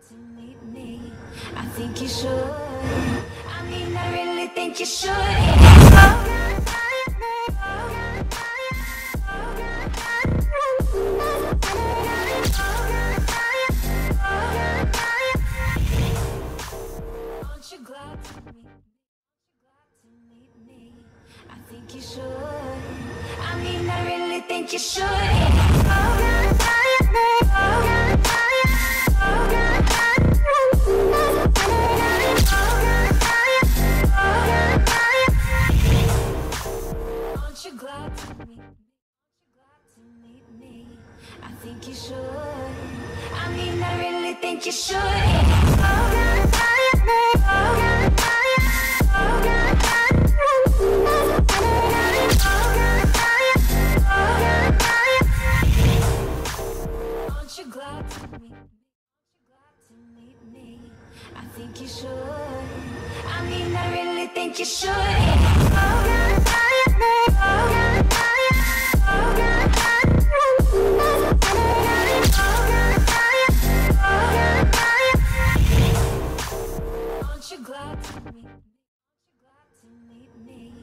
to meet me. I think you should. I mean, I really think you should. Aren't you glad to meet me? I think you should. I mean, I really think you should. Aren't you glad to meet me? I think you should. I mean, I really think you should. Aren't you glad to meet me? I think you should. I mean, I really think you should. Aren't you glad to meet me?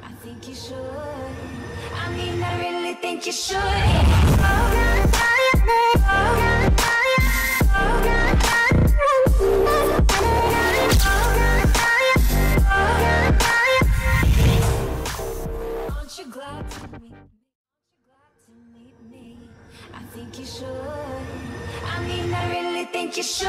I think you should. I mean, I really think you should. Aren't you glad to meet me? I think you should. I mean, I really think you should.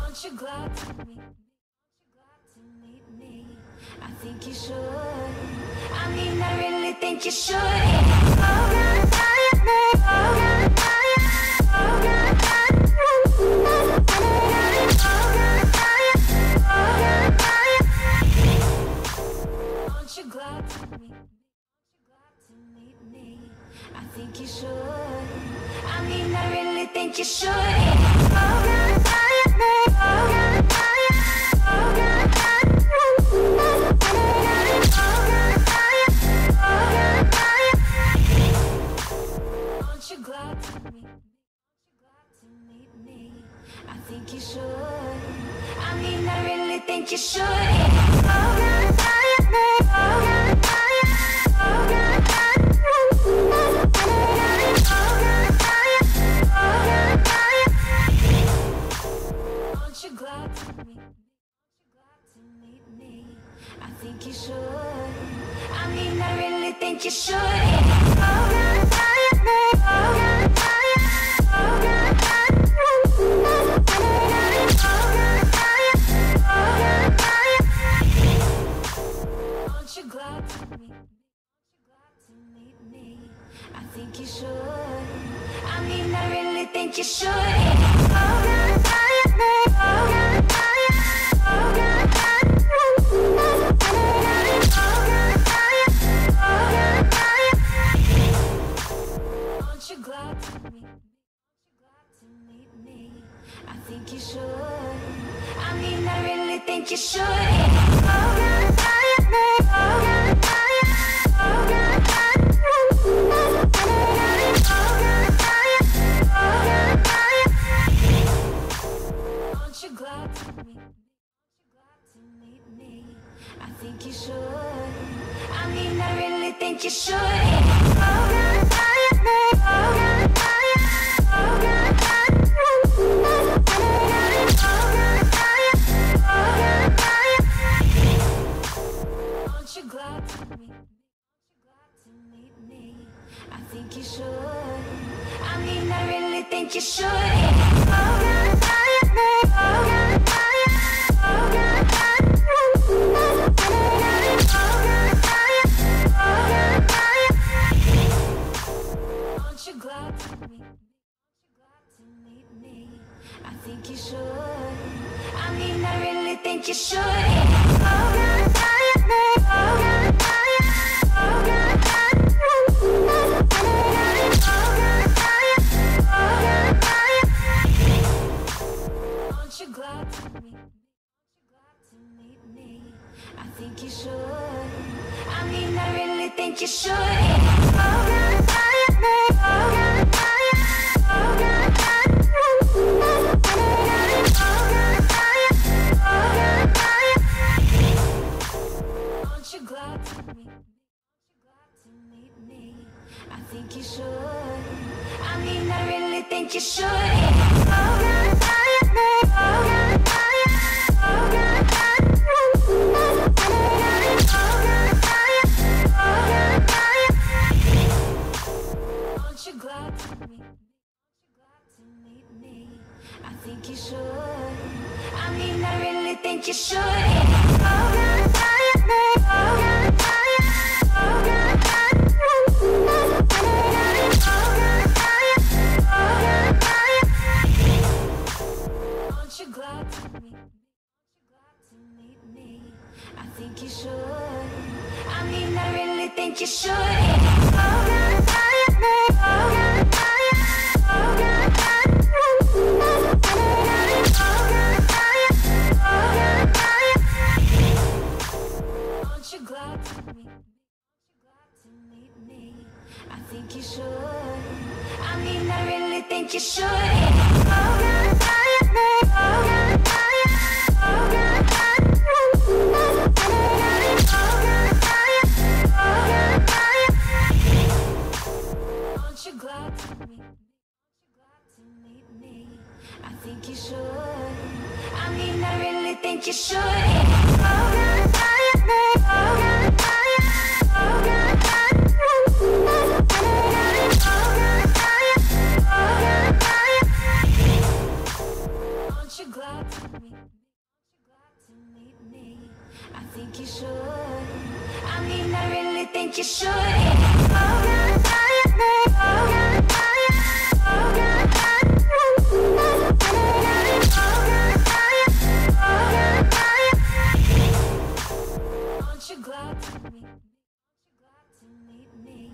Aren't you glad to meet me? I think you should. I mean, I really think you should. Aren't you glad to meet me? I think you should. I mean, I really think you should. Aren't you glad to meet me? I think you should. I mean, I really think you should. Aren't you glad to meet me? I think you should. I mean, I really think you should. Aren't you glad to meet me? I think you should. I mean, I really think you should. Aren't you glad to meet me? I think you should. I mean, I really think you should. Aren't you glad to meet me? I think you should. I mean, I really think you should. Aren't you glad to meet me? I think you should. I mean, I really think you should. Aren't you glad to meet me? I think you should. I mean, I really think you should. I mean, I really think you should. Aren't you glad to meet me? I think you should. I mean, I really think you should. Aren't you glad to meet me? I think you should. I mean, I really think you should. Aren't you glad to meet me? I think you should. I mean, I really think you should. Aren't you glad to meet me? I think you should. I mean, I really think you should. Aren't you glad to meet me? I think you should. I mean, I really think you should. Aren't you glad to meet me? I think you should. I mean, I really think you should. Aren't you glad to meet me?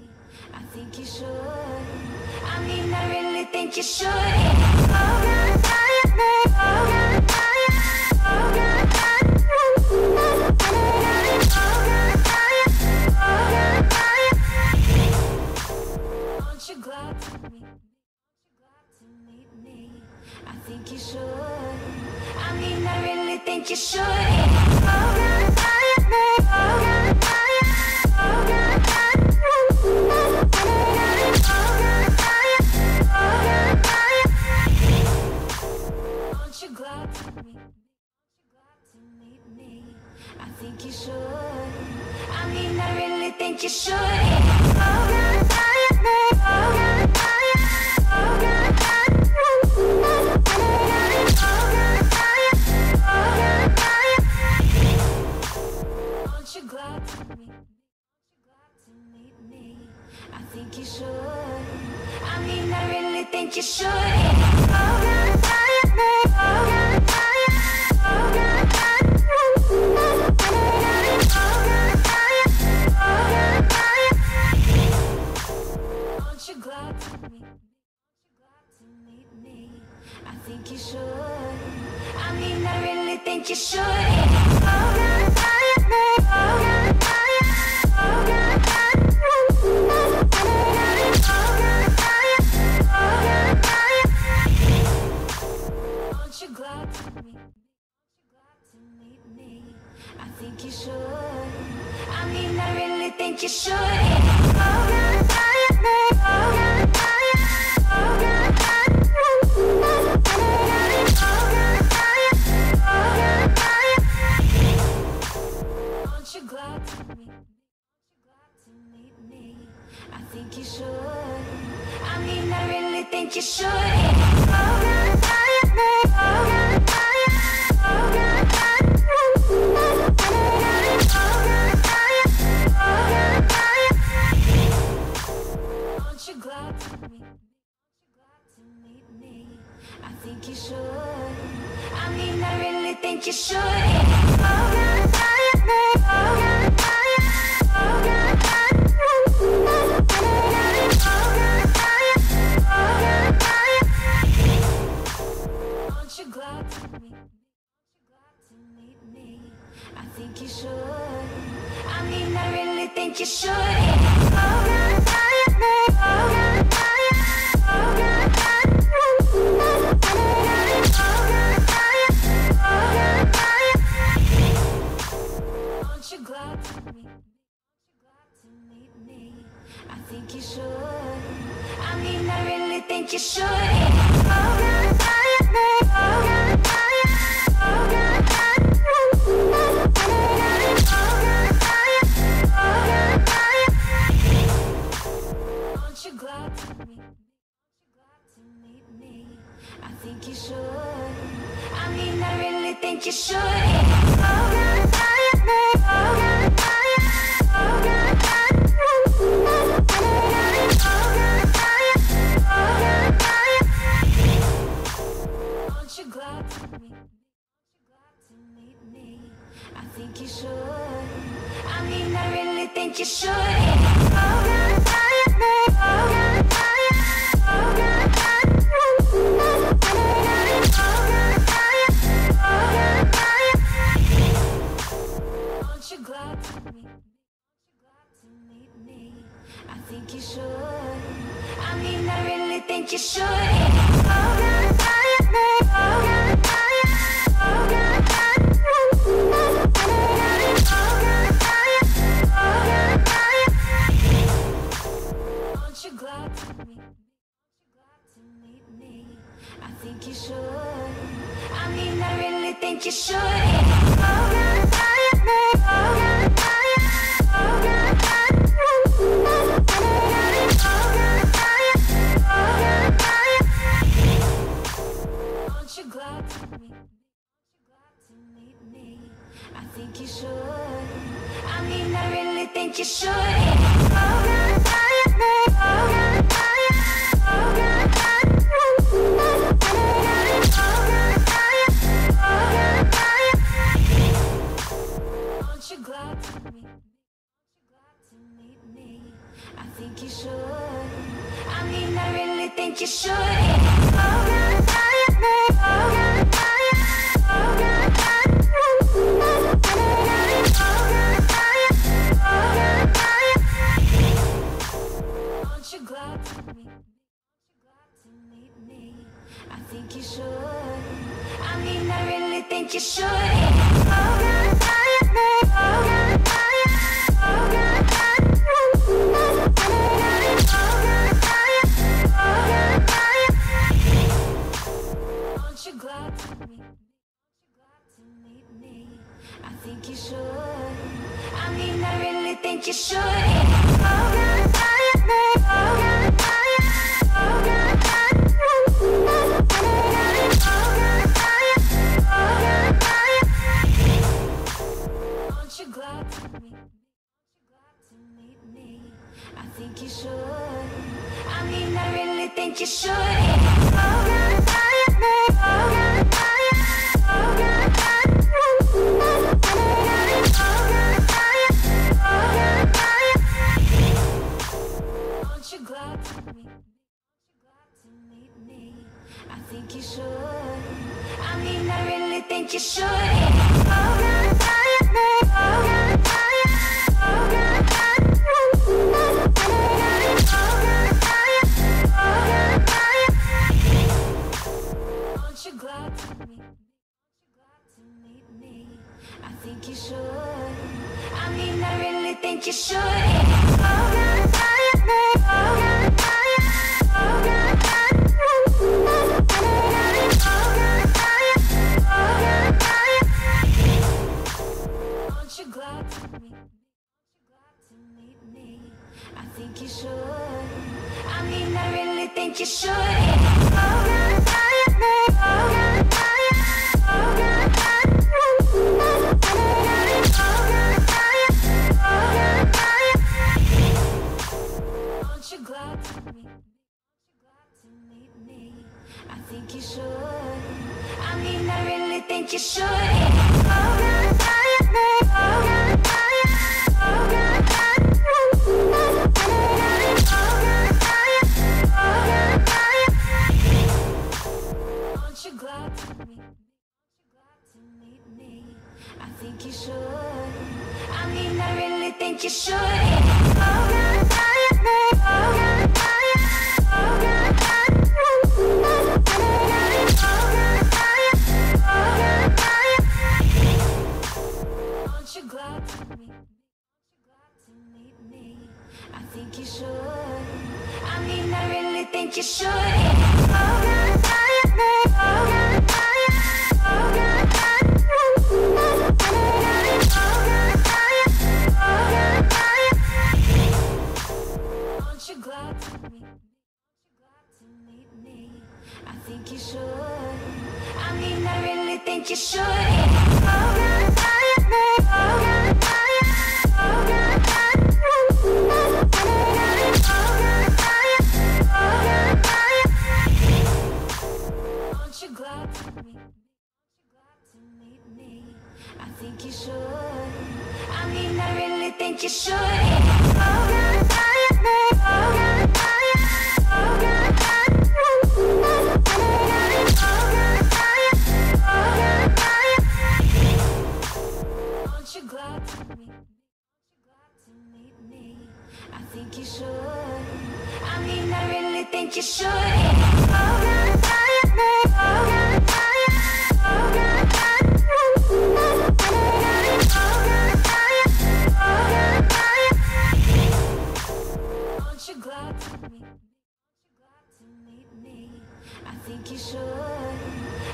I think you should. I mean, I really think you should. Aren't you glad to meet me? I think you should. I mean, I really think you should. Aren't you glad to meet me? I think you should. I mean, I really think you should. Aren't you glad to meet me? I think you should. I mean, I really think you should. Aren't you glad to meet me? I think you should. I mean, I really think you should. Aren't you glad to meet me? I think you should. I mean, I really think you should. Aren't you glad to meet me? I think you should. I mean, I really think you should. Aren't you glad to meet me? I think you should. I mean, I really think you should. think you should. Aren't you glad to meet me? I think you should. I mean, I really think you should. Aren't you glad to meet me? I think you should. I mean, I really think you should. Aren't you glad to meet me? I think you should. I mean, I really think you should. Aren't you glad to meet me? I think you should. I mean, I really think you should. Aren't you glad to meet me? I think you should. I mean, I really think you should. Aren't you glad to meet me? I think you should. I mean, I really think you should. Aren't you glad to meet me? I think you should. I mean, I really think you should. Aren't you glad to meet me? I think you should. I mean, I really think you should. Aren't you glad to meet me? I think you should. I mean, I really think you should. Aren't you glad to meet me? I think you should. I mean, I really think you should. Aren't you glad to meet me? I think you should. I mean, I really think you should. Aren't you glad to meet me? I think you should. I mean, I really think you should. Aren't you glad to meet me? I think you should. I mean, I really think you should. Aren't you glad to meet me? I think you should. I mean, I really think you should. Aren't you glad to meet me? I think you should. I mean, I really think you should. I think you should. I mean, I really think you should. Aren't you glad to meet me? I think you should. I mean, I really think you should. Aren't you glad to meet me? I think you should. I mean, I really think you should. Aren't you glad to meet me? I think you should. I mean, I really think you should. Aren't you glad to meet me? I think you should.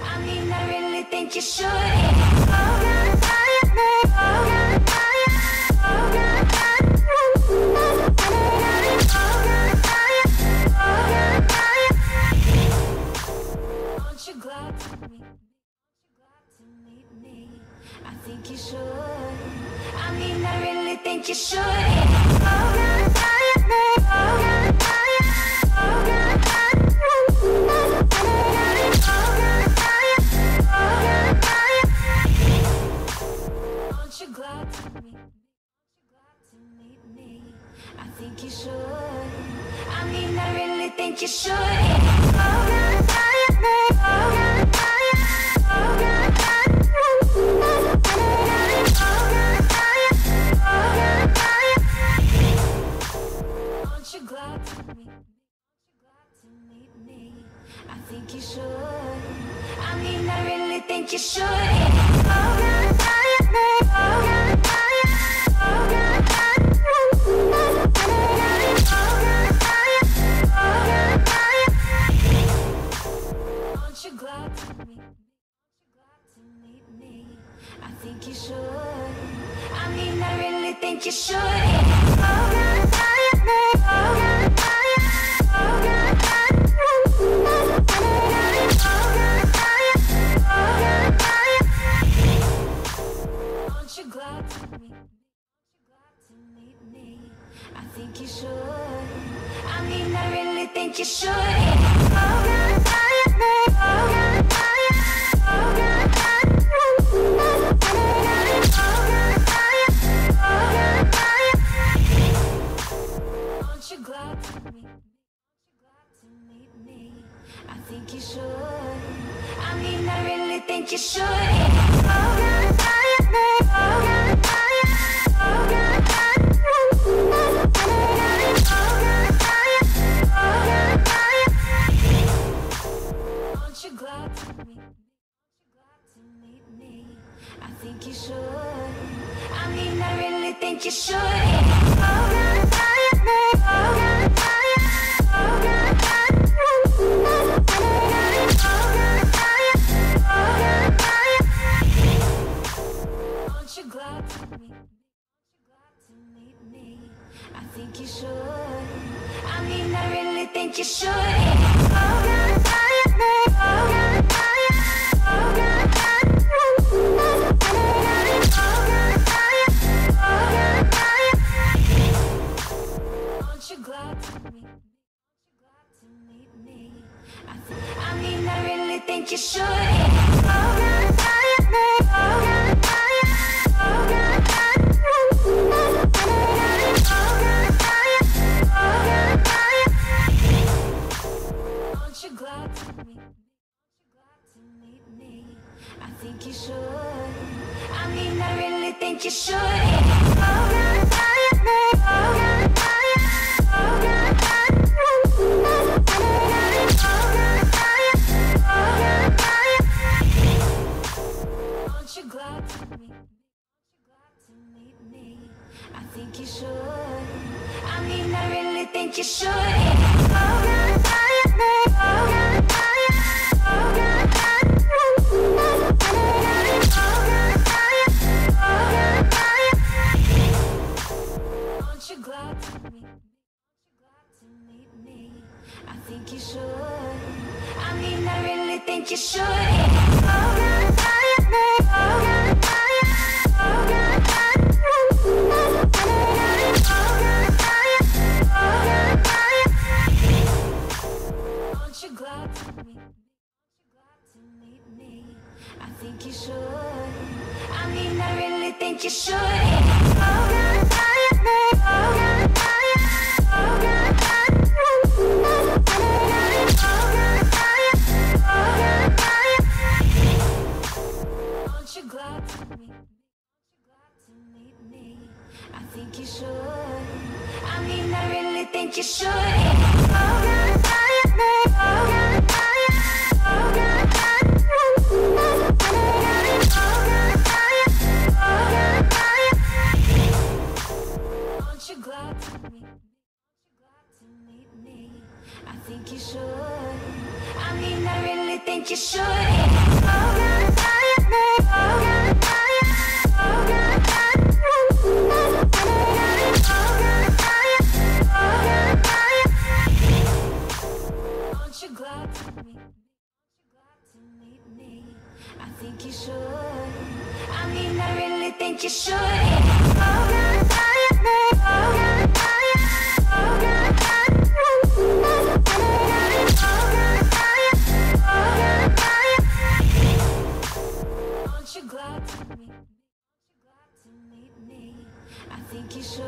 I mean, I really think you should. Aren't you glad to meet me? I think you should. I mean, I really think you should. Aren't you glad to meet me? I think you should. I mean, I really think you should. Aren't you glad to meet me? I think you should. I mean, I really think you should. Aren't you glad to meet me? I think you should. I mean, I really think you should. Aren't you glad to meet me? I think you should. I mean, I really think you should. Aren't you glad to meet me? I think you should. I mean, I really think you should. Aren't you glad to meet me? I think you should. I mean, I really think you should. Aren't you glad to meet me? I think you should. I mean, I really think you should. Aren't you glad to meet me? I mean, I really think you should. Aren't you glad to meet me? I think you should. I mean, I really think you should. Aren't you glad to meet me? I think you should. I mean, I really think you should. Aren't you glad to meet me? To meet me, I think you should. I mean, I really think you should. Aren't you glad to meet me? Glad to meet me, I think you should. I mean, I really think you should. Aren't you glad to meet me? Glad to meet me, I think you should. I mean, I really think you should. Aren't you glad to meet me? Glad to meet me, I think you should. I mean, I really think you should. Aren't you glad to meet me? Glad to meet me, I think you should. I mean, I really think you should. Aren't you glad to meet me? Glad to meet me, I think you should.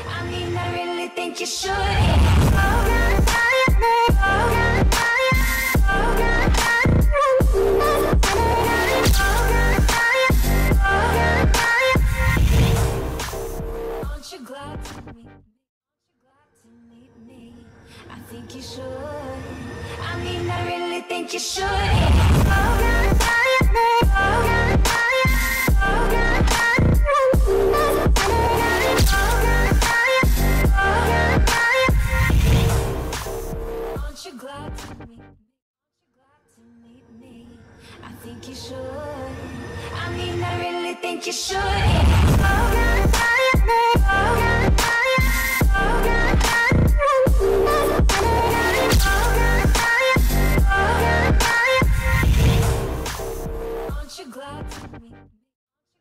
I mean, I really think you should. Aren't you glad to meet me? Glad to meet me, I think you should. I mean, I really think you should. Aren't you glad to meet me? Glad to meet me, I think you should. I mean, I really think you should. Aren't you glad to meet me?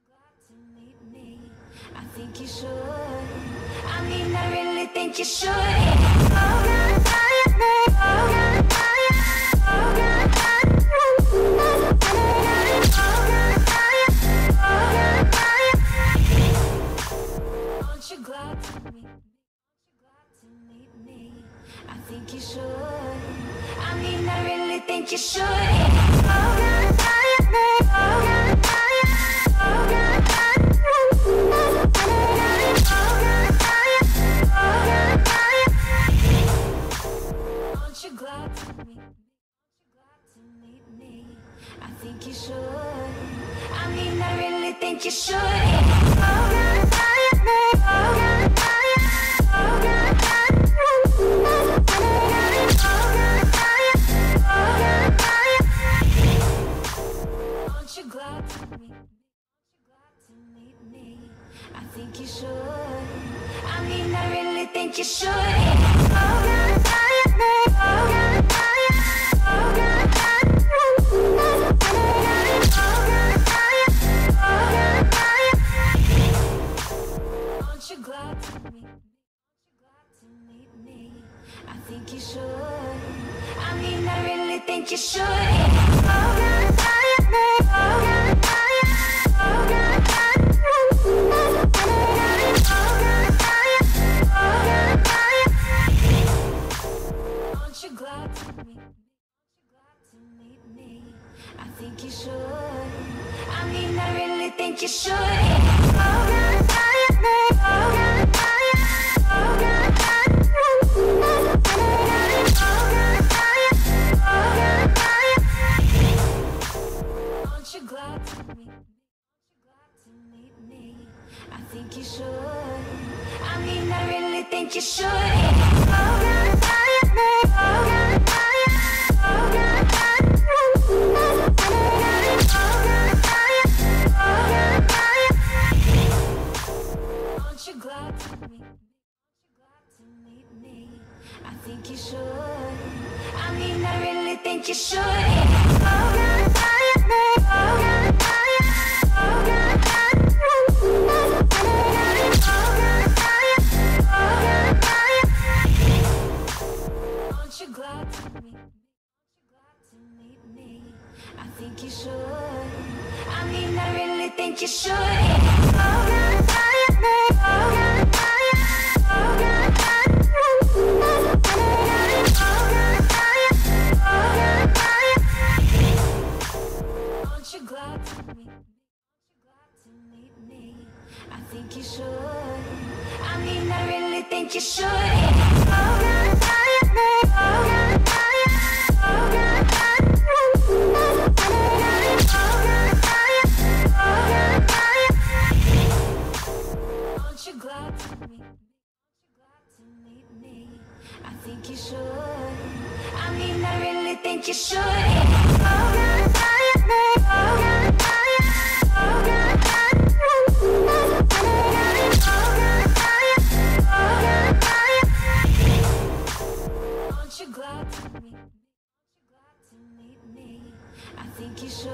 Glad to meet me, I think you should. I mean, I really think you should. Aren't you glad to meet me? Glad to meet me, I think you should. I mean, I really think you should. Aren't you glad to meet me? Glad to meet me, I think you should. I mean, I really think you should. Aren't you glad to meet me? Glad to meet me, I think you should. I mean, I really think you should. Aren't you glad to meet me? Glad to meet me, I think you should. I mean, I really think you should. Aren't you glad to meet me? Glad to meet me, I think you should. I mean, I really think you should. think you should. Aren't you glad to meet me? I think you should. I mean, I really think you should. Aren't you glad to meet me? I think you should. I mean, I really think you should. Aren't you glad to meet me? I think you should. I mean, I really think you should. Aren't you glad to meet me? I think you should. I mean, I really think you should. Aren't you glad to meet me? I think you should.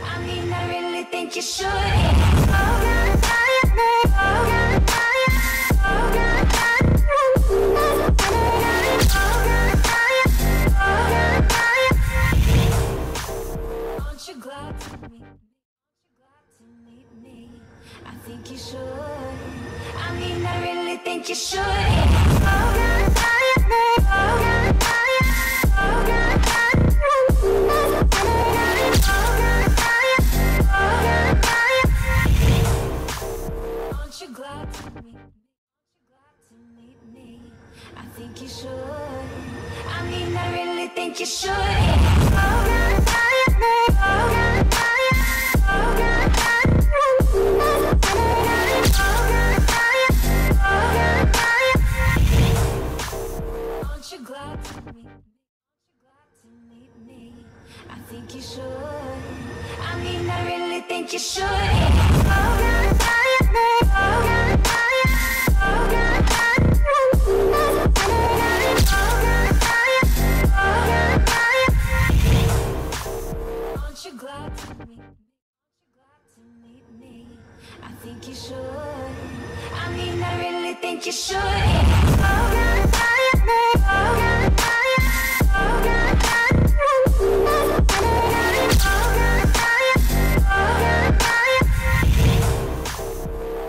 I mean, I really think you should. Aren't you glad to meet me? I think you should. I mean, I really think you should. Aren't you glad to meet me? I think you should. I mean, I really think you should. Aren't you glad to meet me? I think you should. I mean, I really think you should. Aren't you glad to meet me? I think you should. I mean, I really think you should.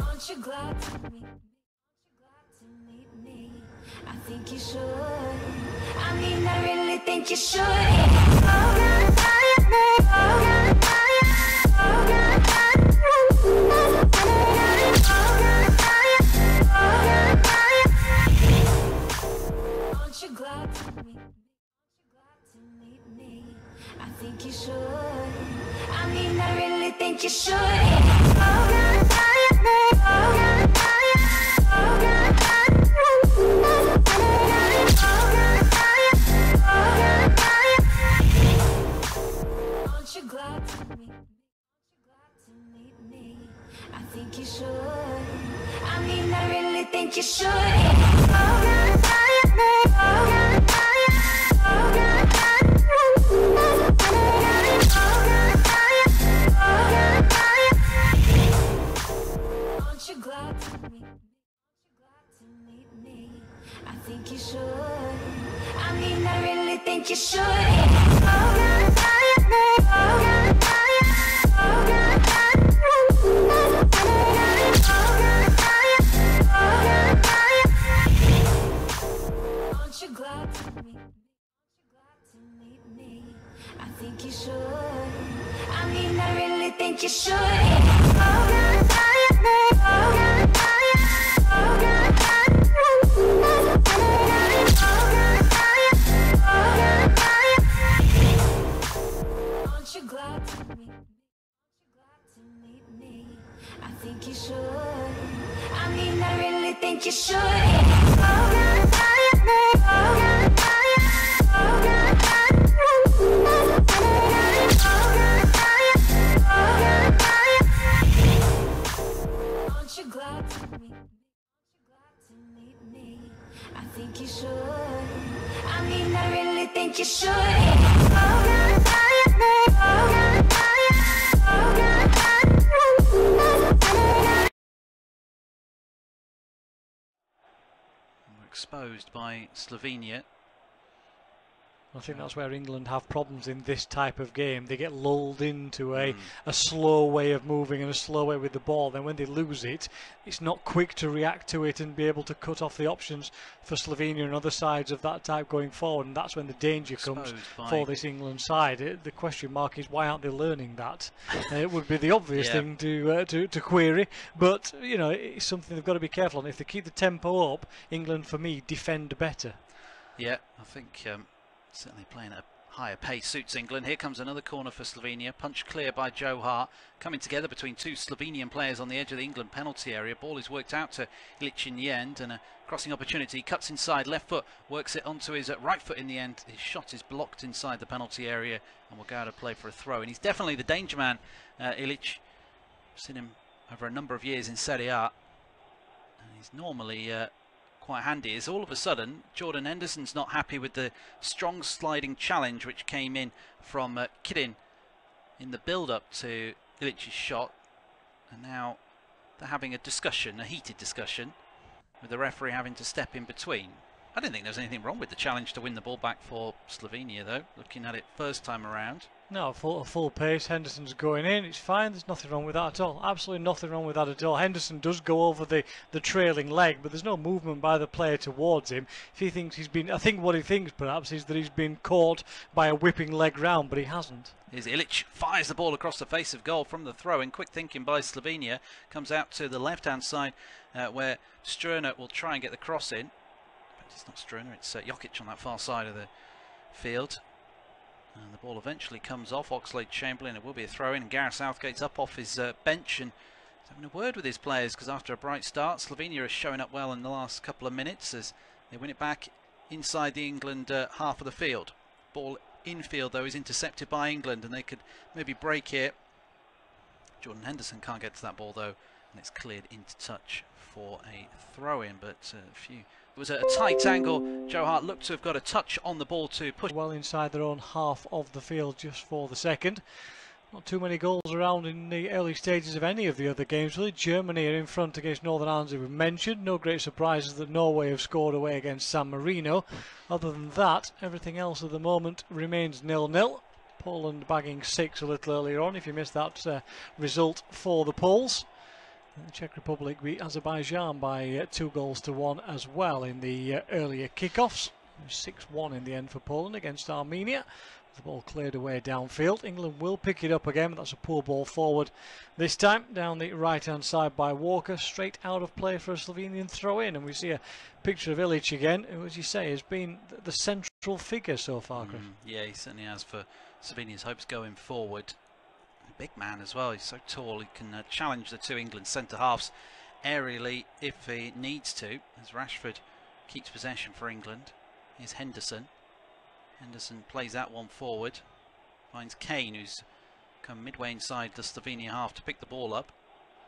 Aren't you glad to meet me? I think you should. I mean, I really think you should. Aren't you glad to meet me? I think you should. I mean, I really think you should. Aren't you glad to meet me? I think you should. I mean, I really think you should. Aren't you glad to meet me? I think you should. I mean, I really think you should. Aren't you glad to meet me? I think you should. I mean, I really think you should. think you should. I'm Aren't you glad to meet me? I think you should. I mean, I really think you should. We're exposed by Slovenia. I think that's where England have problems in this type of game. They get lulled into a slow way of moving and a slow way with the ball. Then when they lose it, it's not quick to react to it and be able to cut off the options for Slovenia and other sides of that type going forward. And that's when the danger comes for this England side. The question mark is, why aren't they learning that? It would be the obvious thing to query. But, you know, it's something they've got to be careful on. If they keep the tempo up, England, for me, defend better. Yeah, I think... certainly playing at a higher pace suits England. Here comes another corner for Slovenia. Punch clear by Joe Hart. Coming together between two Slovenian players on the edge of the England penalty area. Ball is worked out to Ilic in the end, and a crossing opportunity. Cuts inside, left foot, works it onto his right foot in the end. His shot is blocked inside the penalty area and will go out of play for a throw. And he's definitely the danger man, Ilic. I've seen him over a number of years in Serie A. And he's normally... quite handy. Is all of a sudden Jordan Henderson's not happy with the strong sliding challenge which came in from Kirin in the build-up to Ilic's shot, and now they're having a discussion, a heated discussion, with the referee having to step in between. I didn't think there was anything wrong with the challenge to win the ball back for Slovenia, though, looking at it first time around. No, full pace. Henderson's going in. It's fine. There's nothing wrong with that at all. Absolutely nothing wrong with that at all. Henderson does go over the trailing leg, but there's no movement by the player towards him. If he thinks he's been, I think what he thinks perhaps is that he's been caught by a whipping leg round, but he hasn't. Here's Ilic, fires the ball across the face of goal from the throw, and quick thinking by Slovenia comes out to the left-hand side where Struna will try and get the cross in. But it's not Struna, it's Jokic on that far side of the field. And the ball eventually comes off Oxlade-Chamberlain. It will be a throw-in, and Gareth Southgate's up off his bench and he's having a word with his players, because after a bright start, Slovenia is showing up well in the last couple of minutes as they win it back inside the England half of the field. Ball infield, though, is intercepted by England, and they could maybe break here. Jordan Henderson can't get to that ball, though, and it's cleared into touch for a throw-in, but it was a tight angle. Joe Hart looked to have got a touch on the ball to push well inside their own half of the field just for the second. Not too many goals around in the early stages of any of the other games, really. Germany are in front against Northern Ireland, as we've mentioned. No great surprises that Norway have scored away against San Marino. Other than that, everything else at the moment remains 0-0. Poland bagging 6 a little earlier on, if you missed that result for the Poles. The Czech Republic beat Azerbaijan by 2-1 as well in the earlier kickoffs. 6-1 in the end for Poland against Armenia. The ball cleared away downfield. England will pick it up again, but that's a poor ball forward. This time down the right-hand side by Walker, straight out of play for a Slovenian throw-in. And we see a picture of Ilic again, who, as you say, has been the central figure so far, Chris. Yeah, he certainly has for Slovenia's hopes going forward. Big man as well, he's so tall, he can challenge the two England centre-halves aerially if he needs to, as Rashford keeps possession for England. Here's Henderson. Henderson plays that one forward, finds Kane, who's come midway inside the Slovenia half to pick the ball up.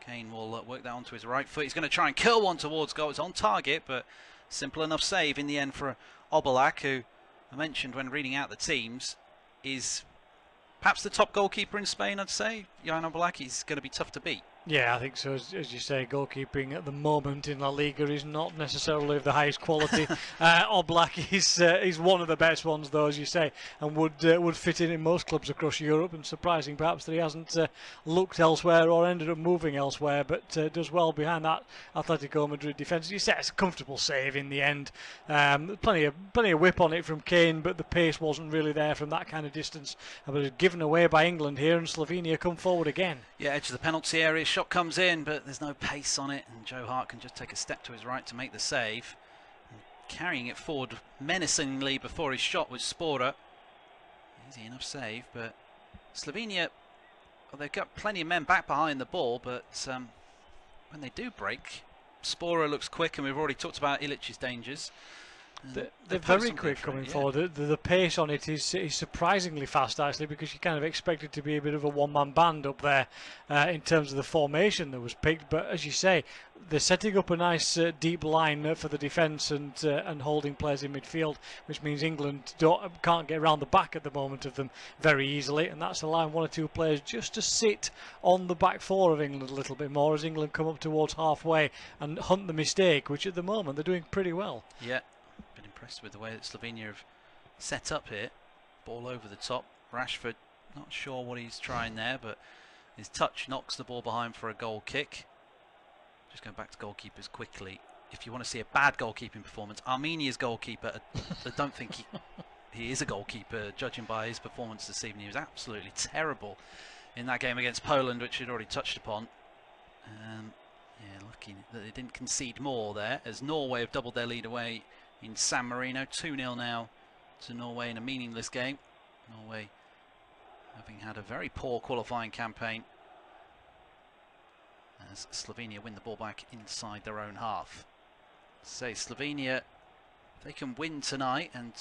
Kane will work that onto his right foot. He's going to try and curl one towards goal. It's on target, but simple enough save in the end for Oblak, who I mentioned when reading out the teams is perhaps the top goalkeeper in Spain, I'd say. Jan Oblak is going to be tough to beat. Yeah, I think so. As you say, goalkeeping at the moment in La Liga is not necessarily of the highest quality. Oblak is one of the best ones, though, as you say, and would fit in most clubs across Europe. And surprising, perhaps, that he hasn't looked elsewhere or ended up moving elsewhere, but does well behind that Atletico Madrid defence. As you say, it's a comfortable save in the end. Plenty of whip on it from Kane, but the pace wasn't really there from that kind of distance. But it's given away by England here, and Slovenia come forward again. Yeah, edge of the penalty area. Shot comes in, but there's no pace on it, and Joe Hart can just take a step to his right to make the save. And carrying it forward menacingly before his shot was Spora. Easy enough save, but Slovenia, well, they've got plenty of men back behind the ball, but when they do break, Spora looks quick, and we've already talked about Ilic's dangers. They're very quick coming forward. The pace on it is surprisingly fast, actually, because you kind of expect it to be a bit of a one-man band up there in terms of the formation that was picked. But as you say, they're setting up a nice deep line for the defence and holding players in midfield, which means England can't get around the back at the moment of them very easily, and that's allowing one or two players just to sit on the back four of England a little bit more as England come up towards halfway and hunt the mistake, which at the moment they're doing pretty well. Yeah. Been impressed with the way that Slovenia have set up here. Ball over the top. Rashford, not sure what he's trying there, but his touch knocks the ball behind for a goal kick. Just going back to goalkeepers quickly. If you want to see a bad goalkeeping performance, Armenia's goalkeeper, I don't think he is a goalkeeper, judging by his performance this evening. He was absolutely terrible in that game against Poland, which we'd already touched upon. Yeah, lucky that they didn't concede more there, as Norway have doubled their lead away in San Marino. 2-0 now to Norway in a meaningless game. Norway having had a very poor qualifying campaign, as Slovenia win the ball back inside their own half. Say Slovenia, if they can win tonight, and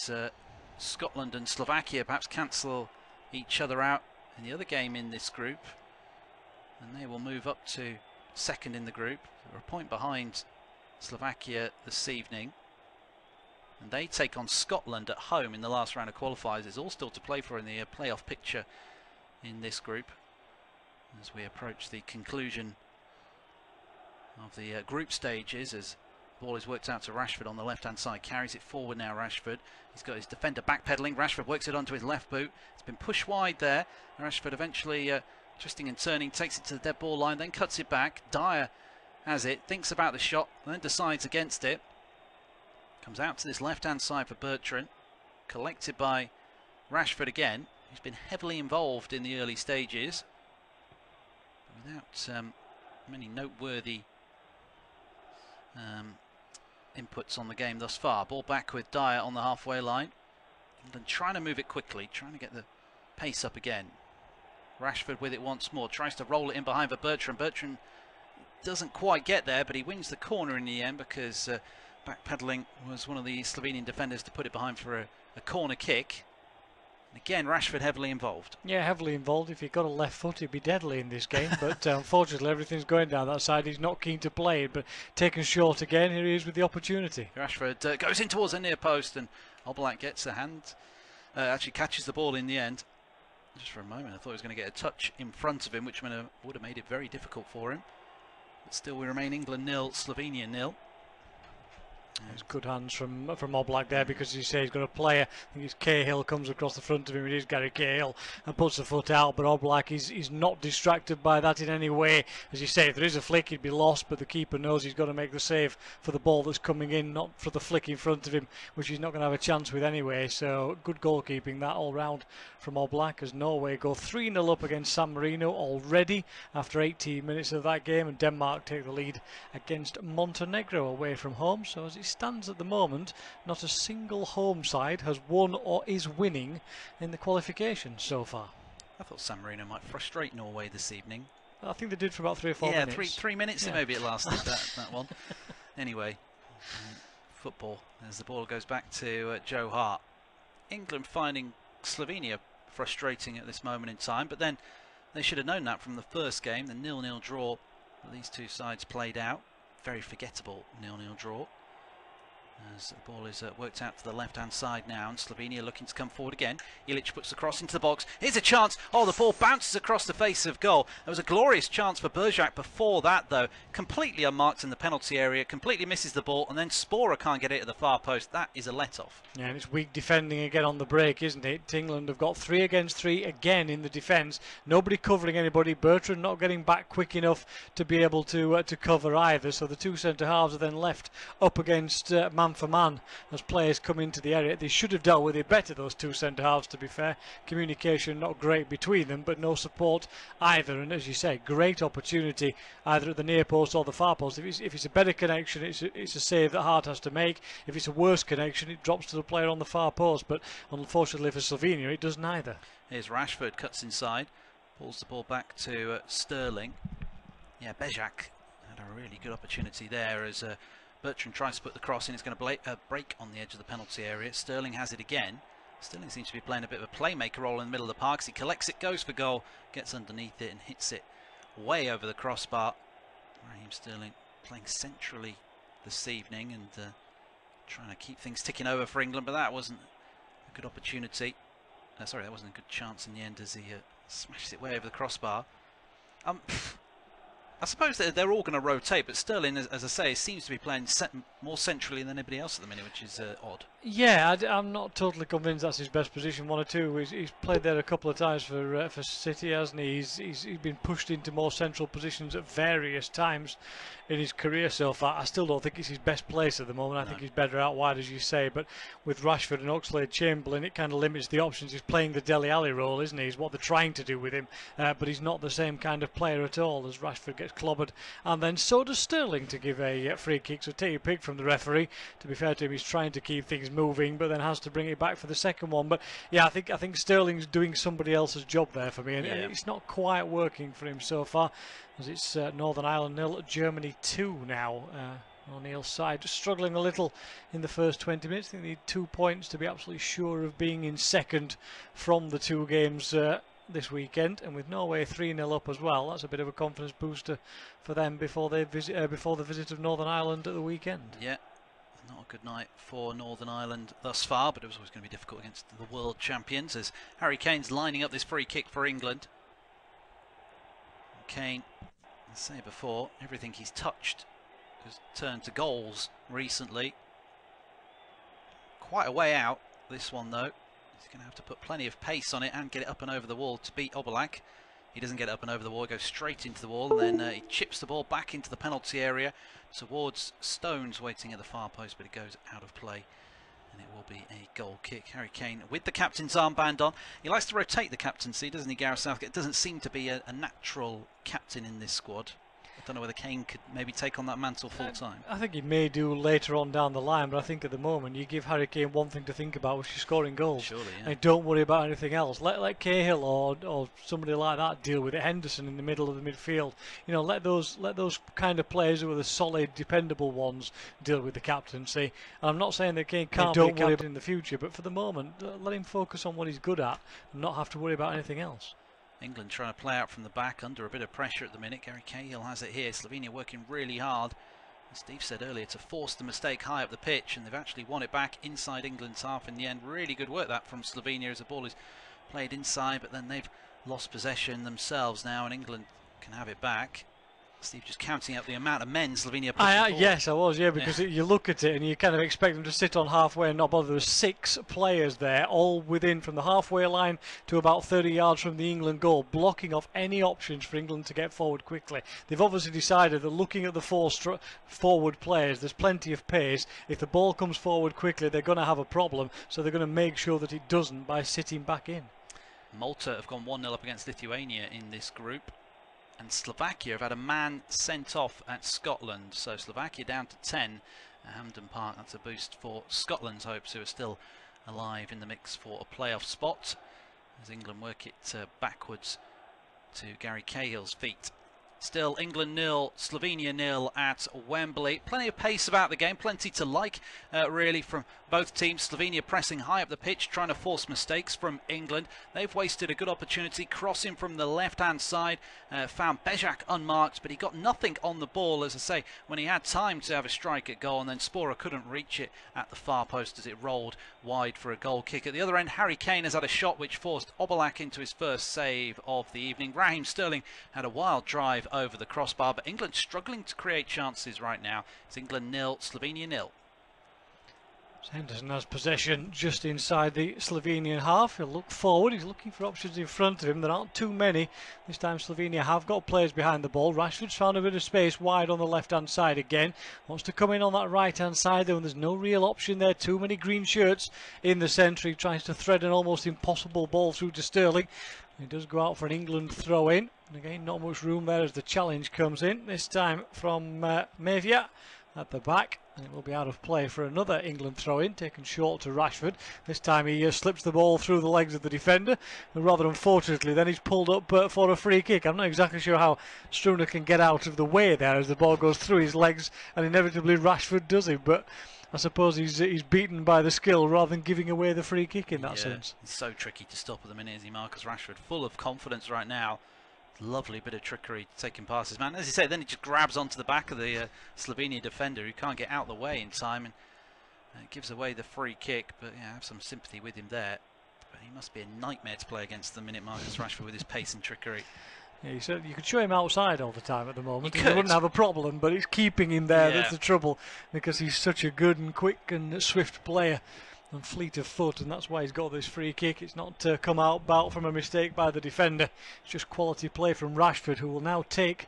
Scotland and Slovakia perhaps cancel each other out in the other game in this group, and they will move up to second in the group. They're a point behind Slovakia this evening, and they take on Scotland at home in the last round of qualifiers. It's all still to play for in the playoff picture in this group as we approach the conclusion of the group stages, as the ball is worked out to Rashford on the left hand side. Carries it forward now, Rashford. He's got his defender backpedaling. Rashford works it onto his left boot. It's been pushed wide there. Rashford eventually twisting and turning, takes it to the dead ball line, then cuts it back. Dyer has it, thinks about the shot, then decides against it. Comes out to this left hand side for Bertrand, collected by Rashford again, who's been heavily involved in the early stages, but without many noteworthy inputs on the game thus far. Ball back with Dyer on the halfway line, and trying to move it quickly, trying to get the pace up again. Rashford with it once more, tries to roll it in behind for Bertrand. Bertrand doesn't quite get there, but he wins the corner in the end, because backpedaling was one of the Slovenian defenders to put it behind for a corner kick. And again, Rashford heavily involved. Yeah, heavily involved. If he'd got a left foot, he'd be deadly in this game. But unfortunately, everything's going down that side. He's not keen to play it, but taken short again. Here he is with the opportunity. Rashford goes in towards the near post, and Oblak gets a hand. Actually catches the ball in the end. Just for a moment, I thought he was going to get a touch in front of him, which would have made it very difficult for him. But still, we remain England 0, Slovenia 0. There's good hands from Oblak there, because as you say, he's got a player. I think it's Cahill comes across the front of him. It is Gary Cahill, and puts the foot out. But Oblak is not distracted by that in any way. As you say, if there is a flick, he'd be lost. But the keeper knows he's got to make the save for the ball that's coming in, not for the flick in front of him, which he's not going to have a chance with anyway. So good goalkeeping that all round from Oblak, as Norway go 3-0 up against San Marino already after 18 minutes of that game, and Denmark take the lead against Montenegro away from home. So as it stands at the moment, not a single home side has won or is winning in the qualifications so far. I thought San Marino might frustrate Norway this evening. I think they did for about 3 or 4 minutes. Yeah, three minutes maybe it lasted, that one. Anyway, football, as the ball goes back to Joe Hart. England finding Slovenia frustrating at this moment in time, but then they should have known that from the first game, the 0-0 draw that these two sides played out. Very forgettable 0-0 draw. As the ball is worked out to the left-hand side now, and Slovenia looking to come forward again. Ilic puts the cross into the box. Here's a chance. Oh, the ball bounces across the face of goal. There was a glorious chance for Bergerac before that, though. Completely unmarked in the penalty area. Completely misses the ball, and then Spora can't get it at the far post. That is a let-off. Yeah, and it's weak defending again on the break, isn't it? England have got 3 against 3 again in the defence. Nobody covering anybody. Bertrand not getting back quick enough to be able to cover either. So the two centre-halves are then left up against man for man as players come into the area. They should have dealt with it better, those two centre-halves, to be fair. Communication not great between them, but no support either. And as you say, great opportunity either at the near post or the far post. If it's a better connection, it's a save that Hart has to make. If it's a worse connection, it drops to the player on the far post. But unfortunately for Slovenia, it does neither. Here's Rashford, cuts inside, pulls the ball back to Sterling. Yeah, Bejak had A really good opportunity there as Bertrand tries to put the cross in. It's going to break on the edge of the penalty area. Sterling has it again. Sterling seems to be playing a bit of a playmaker role in the middle of the park as he collects it, goes for goal, gets underneath it and hits it way over the crossbar. Raheem Sterling playing centrally this evening and trying to keep things ticking over for England, but that wasn't a good opportunity. Sorry, that wasn't a good chance in the end as he smashes it way over the crossbar. I suppose that they're all going to rotate, but Sterling, as I say, seems to be playing more centrally than anybody else at the minute, which is odd. Yeah, I'm not totally convinced that's his best position. 1 or 2. He's played there a couple of times for City, hasn't he? He's been pushed into more central positions at various times in his career so far. I still don't think it's his best place at the moment. I think he's better out wide, as you say. But with Rashford and Oxlade-Chamberlain, it kind of limits the options. He's playing the Dele Alli role, isn't he? Is what they're trying to do with him. But he's not the same kind of player at all as Rashford gets clobbered. And then so does Sterling to give a free kick. So take a pick from the referee. To be fair to him, he's trying to keep things moving, but then has to bring it back for the second one. But yeah, I think Sterling's doing somebody else's job there for me, and it's not quite working for him so far, as it's Northern Ireland 0, Germany 2 now. O'Neill's side just struggling a little in the first 20 minutes. I think they need 2 points to be absolutely sure of being in second from the 2 games this weekend, and with Norway 3-0 up as well, that's a bit of a confidence booster for them before the visit of Northern Ireland at the weekend. Yeah. Not a good night for Northern Ireland thus far, but it was always going to be difficult against the world champions as Harry Kane's lining up this free kick for England. Kane, as I say before, everything he's touched has turned to goals recently. Quite a way out, this one though. He's going to have to put plenty of pace on it and get it up and over the wall to beat Oblak. He doesn't get it up and over the wall, he goes straight into the wall, and then he chips the ball back into the penalty area towards Stones waiting at the far post, but it goes out of play and it will be a goal kick. Harry Kane with the captain's armband on. He likes to rotate the captaincy, doesn't he, Gareth Southgate? It doesn't seem to be a natural captain in this squad. I don't know whether Kane could maybe take on that mantle full time. I think he may do later on down the line, but I think at the moment you give Harry Kane one thing to think about, which is scoring goals. Surely, yeah. And don't worry about anything else. Let Cahill or somebody like that deal with it. Henderson in the middle of the midfield. You know, let those kind of players who are the solid, dependable ones deal with the captaincy. And I'm not saying that Kane can't be a captain in the future, but for the moment, let him focus on what he's good at and not have to worry about anything else. England trying to play out from the back under a bit of pressure at the minute. Gary Cahill has it here. Slovenia working really hard, as Steve said earlier, to force the mistake high up the pitch, and they've actually won it back inside England's half in the end. Really good work that from Slovenia as the ball is played inside, but then they've lost possession themselves now and England can have it back. Steve just counting up the amount of men Slovenia pushing forward. Yes, I was, because you look at it and you kind of expect them to sit on halfway and not bother. There were 6 players there, all within from the halfway line to about 30 yards from the England goal, blocking off any options for England to get forward quickly. They've obviously decided that looking at the 4 forward players, there's plenty of pace. If the ball comes forward quickly, they're going to have a problem, so they're going to make sure that it doesn't by sitting back in. Malta have gone 1-0 up against Lithuania in this group. And Slovakia have had a man sent off at Scotland, so Slovakia down to 10 at Hampden Park. That's a boost for Scotland's hopes, who are still alive in the mix for a playoff spot, as England work it backwards to Gary Cahill's feet. Still England 0, Slovenia 0 at Wembley. Plenty of pace about the game, plenty to like really from both teams. Slovenia pressing high up the pitch, trying to force mistakes from England. They've wasted a good opportunity, crossing from the left-hand side. Found Bejak unmarked, but he got nothing on the ball, as I say, when he had time to have a strike at goal, and then Spora couldn't reach it at the far post as it rolled wide for a goal kick. At the other end, Harry Kane has had a shot which forced Oblak into his first save of the evening. Raheem Sterling had a wild drive over the crossbar, but England struggling to create chances right now. It's England 0, Slovenia 0. Henderson has possession just inside the Slovenian half. He'll look forward. He's looking for options in front of him. There aren't too many. This time Slovenia have got players behind the ball. Rashford's found a bit of space wide on the left-hand side again. Wants to come in on that right-hand side though, and there's no real option there. Too many green shirts in the centre. He tries to thread an almost impossible ball through to Sterling. He does go out for an England throw-in. And again, not much room there as the challenge comes in. This time from Mavia at the back. And it will be out of play for another England throw-in, taken short to Rashford. This time he slips the ball through the legs of the defender, and rather unfortunately then he's pulled up for a free kick. I'm not exactly sure how Struner can get out of the way there as the ball goes through his legs, and inevitably Rashford does it, but I suppose he's beaten by the skill rather than giving away the free kick in that sense. It's so tricky to stop at the minute, is he, Marcus Rashford? Full of confidence right now. Lovely bit of trickery taking past his man. As you say, then he just grabs onto the back of the Slovenia defender who can't get out of the way in time, and gives away the free kick. But yeah, I have some sympathy with him there. But he must be a nightmare to play against the minute, Marcus Rashford, with his pace and trickery. Yeah, you could show him outside all the time at the moment. He wouldn't have a problem, but it's keeping him there that's the trouble, because he's such a good and quick and swift player and fleet of foot, and that's why he's got this free kick. It's not come out from a mistake by the defender. It's just quality play from Rashford, who will now take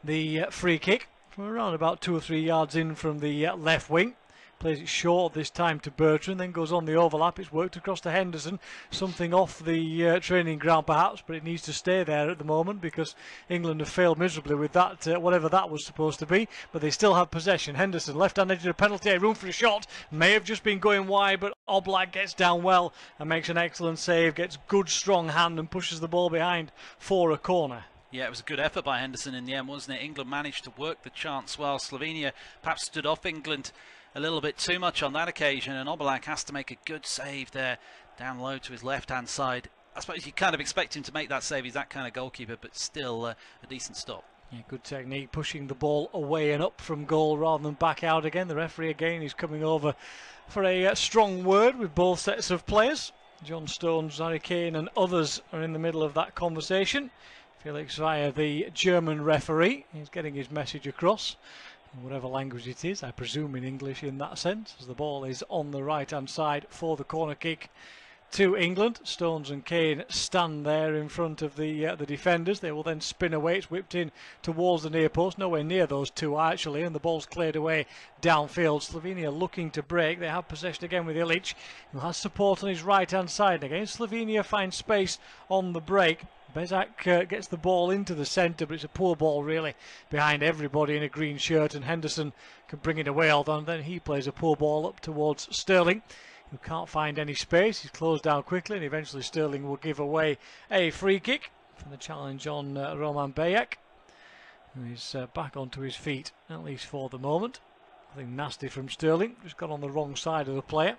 the free kick from around about 2 or 3 yards in from the left wing. Plays it short this time to Bertrand, then goes on the overlap. It's worked across to Henderson. Something off the training ground perhaps, but it needs to stay there at the moment because England have failed miserably with that, whatever that was supposed to be. But they still have possession. Henderson, left-hand edge of the penalty area, room for a shot. May have just been going wide, but Oblak gets down well and makes an excellent save, gets good strong hand and pushes the ball behind for a corner. Yeah, it was a good effort by Henderson in the end, wasn't it? England managed to work the chance well. Slovenia perhaps stood off England a little bit too much on that occasion, and Oblak has to make a good save there down low to his left-hand side. I suppose you kind of expect him to make that save. He's that kind of goalkeeper, but still a decent stop. Yeah, good technique, pushing the ball away and up from goal rather than back out again. The referee again is coming over for a strong word with both sets of players. John Stones, Harry Kane and others are in the middle of that conversation. Felix via the German referee, he's getting his message across in whatever language it is, I presume in English in that sense, as the ball is on the right hand side for the corner kick to England. Stones and Kane stand there in front of the defenders. They will then spin away. It's whipped in towards the near post, nowhere near those two actually, and the ball's cleared away downfield. Slovenia looking to break. They have possession again with Ilic, who has support on his right hand side. Again, Slovenia finds space on the break. Bezak gets the ball into the centre, but it's a poor ball really behind everybody in a green shirt, and Henderson can bring it away, although then he plays a poor ball up towards Sterling, who can't find any space. He's closed down quickly, and eventually Sterling will give away a free kick for the challenge on Roman Bejak, who is back onto his feet, at least for the moment. Nothing nasty from Sterling, just got on the wrong side of the player.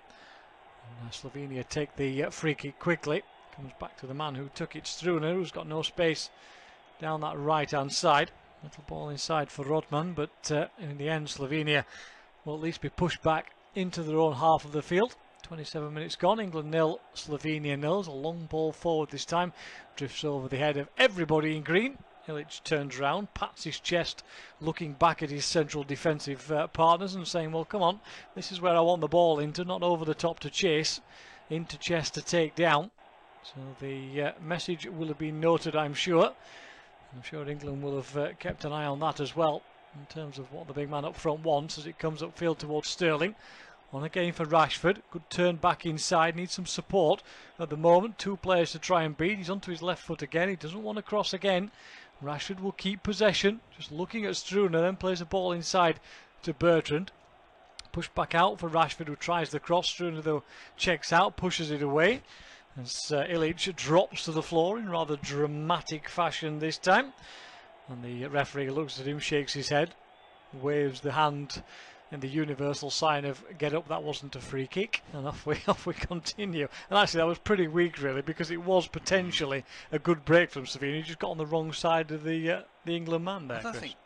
And Slovenia take the free kick quickly. Comes back to the man who took it, Struner, who's got no space down that right-hand side. Little ball inside for Rodman, but in the end Slovenia will at least be pushed back into their own half of the field. 27 minutes gone, England 0, Slovenia 0. A long ball forward this time, drifts over the head of everybody in green. Ilic turns round, pats his chest, looking back at his central defensive partners and saying, well, come on, this is where I want the ball into, not over the top to chase, into chest to take down. So the message will have been noted, I'm sure. I'm sure England will have kept an eye on that as well, in terms of what the big man up front wants as it comes upfield towards Sterling. On again for Rashford. Good turn back inside, needs some support at the moment. 2 players to try and beat. He's onto his left foot again. He doesn't want to cross again. Rashford will keep possession, just looking at Struner, then plays the ball inside to Bertrand. Pushed back out for Rashford, who tries the cross. Struner though checks out, pushes it away, as Ilic drops to the floor in rather dramatic fashion this time. And the referee looks at him, shakes his head, waves the hand in the universal sign of get up, that wasn't a free kick, and off we continue. And actually that was pretty weak really, because it was potentially a good break from Slovenia. He just got on the wrong side of the England man there. I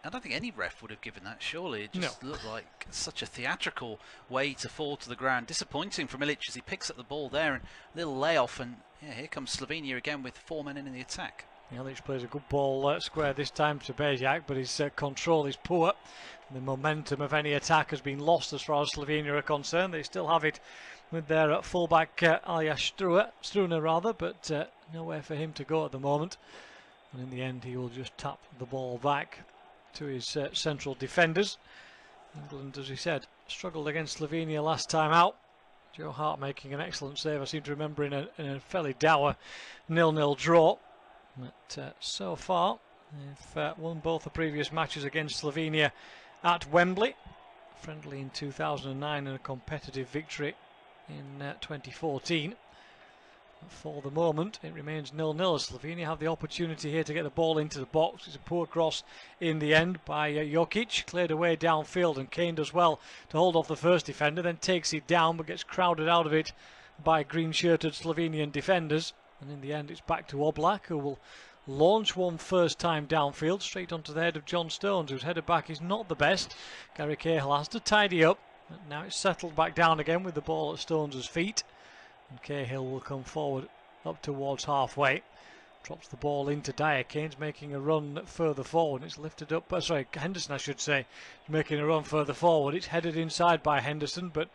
don't think any ref would have given that, surely. It just looked like such a theatrical way to fall to the ground. Disappointing from Ilic as he picks up the ball there, and a little layoff, and yeah, here comes Slovenia again with 4 men in the attack. Ilic plays a good ball square this time to Bejak, but his control is poor. The momentum of any attack has been lost as far as Slovenia are concerned. They still have it with their fullback Aljaž Struner, but nowhere for him to go at the moment. And in the end he will just tap the ball back to his central defenders. England, as he said, struggled against Slovenia last time out. Joe Hart making an excellent save, I seem to remember, in a fairly dour 0-0 draw. But so far they've won both the previous matches against Slovenia at Wembley. friendly in 2009 and a competitive victory in 2014. For the moment, it remains 0-0. Slovenia have the opportunity here to get the ball into the box. It's a poor cross in the end by Jokic, cleared away downfield, and Kane does well to hold off the first defender, then takes it down but gets crowded out of it by green-shirted Slovenian defenders. And in the end, it's back to Oblak, who will launch one first time downfield straight onto the head of John Stones, whose header back is not the best. Gary Cahill has to tidy up. But now it's settled back down again with the ball at Stones' feet. And Cahill will come forward up towards halfway. Drops the ball into Dyer. Kane's making a run further forward. It's lifted up. Henderson, I should say, is making a run further forward. It's headed inside by Henderson, but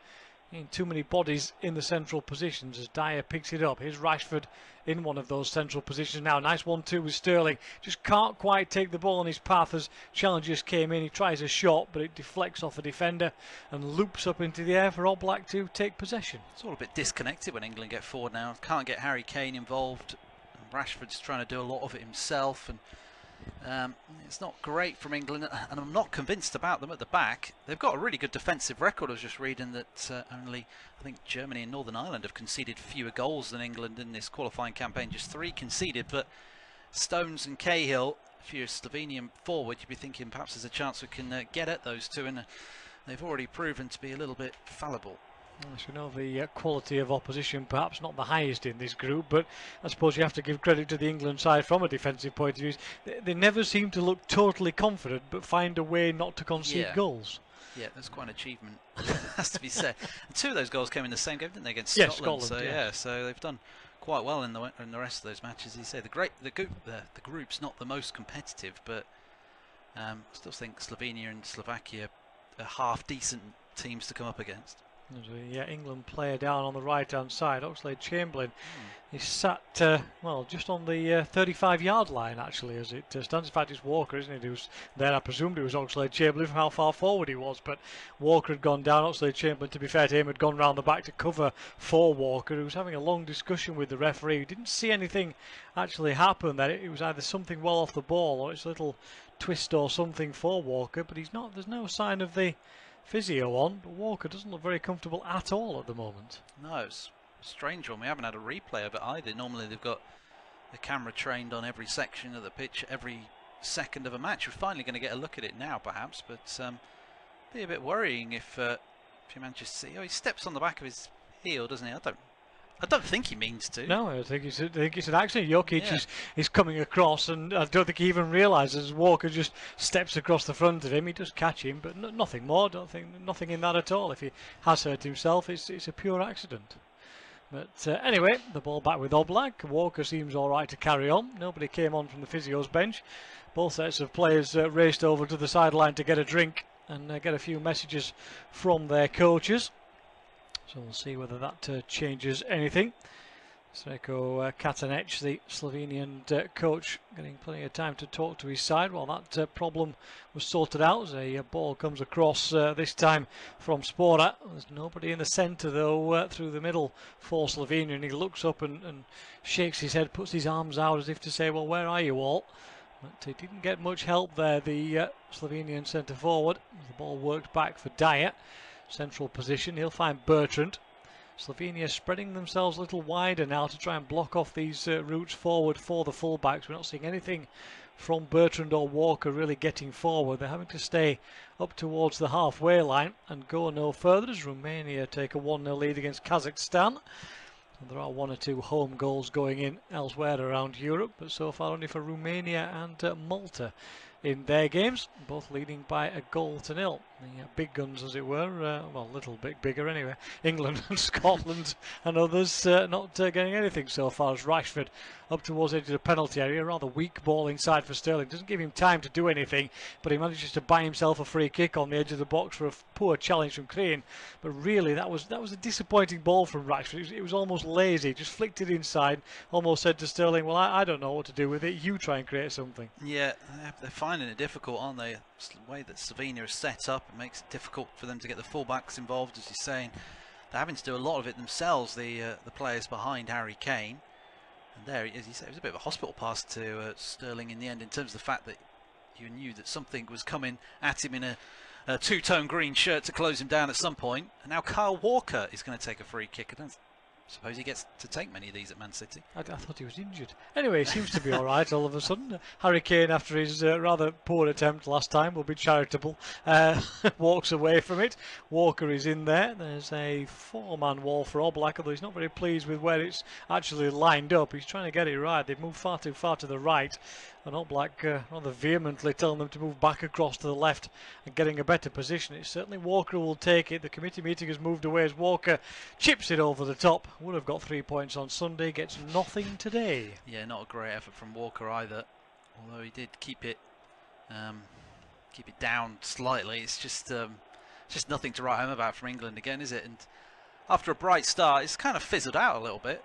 too many bodies in the central positions as Dyer picks it up. Here's Rashford in one of those central positions now. Nice 1-2 with Sterling. Just can't quite take the ball in his path as challengers came in. He tries a shot, but it deflects off a defender and loops up into the air for Oblak to take possession. It's all a bit disconnected when England get forward now. Can't get Harry Kane involved. Rashford's trying to do a lot of it himself, and it's not great from England, and I'm not convinced about them at the back. They've got a really good defensive record. I was just reading that only, I think, Germany and Northern Ireland have conceded fewer goals than England in this qualifying campaign, just 3 conceded. But Stones and Cahill, if you're a Slovenian forward, you'd be thinking perhaps there's a chance we can get at those two, and they've already proven to be a little bit fallible. As we know, the quality of opposition perhaps not the highest in this group, but I suppose you have to give credit to the England side from a defensive point of view. They never seem to look totally confident, but find a way not to concede goals. Yeah, that's quite an achievement, has to be said. And 2 of those goals came in the same game, didn't they, against Yes, Scotland? Scotland. So they've done quite well in the rest of those matches. As you say, the group's not the most competitive, but I still think Slovenia and Slovakia are half decent teams to come up against. There's a England player down on the right-hand side, Oxlade-Chamberlain. He's sat, well, just on the 35-yard line, actually, as it stands. In fact, it's Walker, isn't it, who's there. I presumed it was Oxlade-Chamberlain from how far forward he was, but Walker had gone down. Oxlade-Chamberlain, to be fair to him, had gone round the back to cover for Walker, who was having a long discussion with the referee. We didn't see anything actually happen there. It was either something well off the ball or it's a little twist or something for Walker, but he's not. There's no sign of the physio on, but Walker doesn't look very comfortable at all at the moment. No, it's a strange one. We haven't had a replay of it either. Normally they've got the camera trained on every section of the pitch, every second of a match. We're finally going to get a look at it now, perhaps, but be a bit worrying if you manage to see. Oh, he steps on the back of his heel, doesn't he? I don't think he means to. No, I think it's an accident. Jokic is coming across, and I don't think he even realises Walker just steps across the front of him. He does catch him, but nothing more. Don't think nothing in that at all. If he has hurt himself, it's a pure accident. But anyway, the ball back with Oblak. Walker seems all right to carry on. Nobody came on from the physio's bench. Both sets of players raced over to the sideline to get a drink and get a few messages from their coaches. So we'll see whether that changes anything. Sreko Katanec, the Slovenian coach, getting plenty of time to talk to his side while that problem was sorted out as a ball comes across this time from Spora. There's nobody in the centre though through the middle for Slovenia, and he looks up and shakes his head, puts his arms out as if to say, well, where are you all? But he didn't get much help there, the Slovenian centre forward. The ball worked back for Dyer. Central position, he'll find Bertrand. Slovenia spreading themselves a little wider now to try and block off these routes forward for the fullbacks. We're not seeing anything from Bertrand or Walker really getting forward. They're having to stay up towards the halfway line and go no further as Romania take a 1-0 lead against Kazakhstan. And there are 1 or 2 home goals going in elsewhere around Europe, but so far only for Romania and Malta in their games, both leading by 1-0. The big guns, as it were, well, a little bit bigger anyway, England and Scotland and others not getting anything so far as Rashford up towards the edge of the penalty area. Rather weak ball inside for Sterling. Doesn't give him time to do anything, but he manages to buy himself a free kick on the edge of the box for a poor challenge from Crane. But really, that was a disappointing ball from Rashford. It was almost lazy. Just flicked it inside. Almost said to Sterling, "Well, I don't know what to do with it. You try and create something." Yeah, they're finding it difficult, aren't they? The way that Slovenia is set up, it makes it difficult for them to get the fullbacks involved, as you're saying. They're having to do a lot of it themselves, the players behind Harry Kane. And there, as you say, it was a bit of a hospital pass to Sterling in the end, in terms of the fact that you knew that something was coming at him in a two-tone green shirt to close him down at some point. And now Kyle Walker is going to take a free kick. I don't suppose he gets to take many of these at Man City. I thought he was injured. Anyway, he seems to be all right all of a sudden. Harry Kane, after his rather poor attempt last time, will be charitable. Walks away from it. Walker is in there. There's a four-man wall for Oblak, although he's not very pleased with where it's actually lined up. He's trying to get it right. They've moved far too far to the right. And Oblak rather vehemently telling them to move back across to the left and getting a better position. It's certainly Walker who will take it. The committee meeting has moved away as Walker chips it over the top. Would have got 3 points on Sunday, gets nothing today. Yeah, not a great effort from Walker either. Although he did keep it down slightly. It's just nothing to write home about from England again, is it? And after a bright start, it's kind of fizzled out a little bit.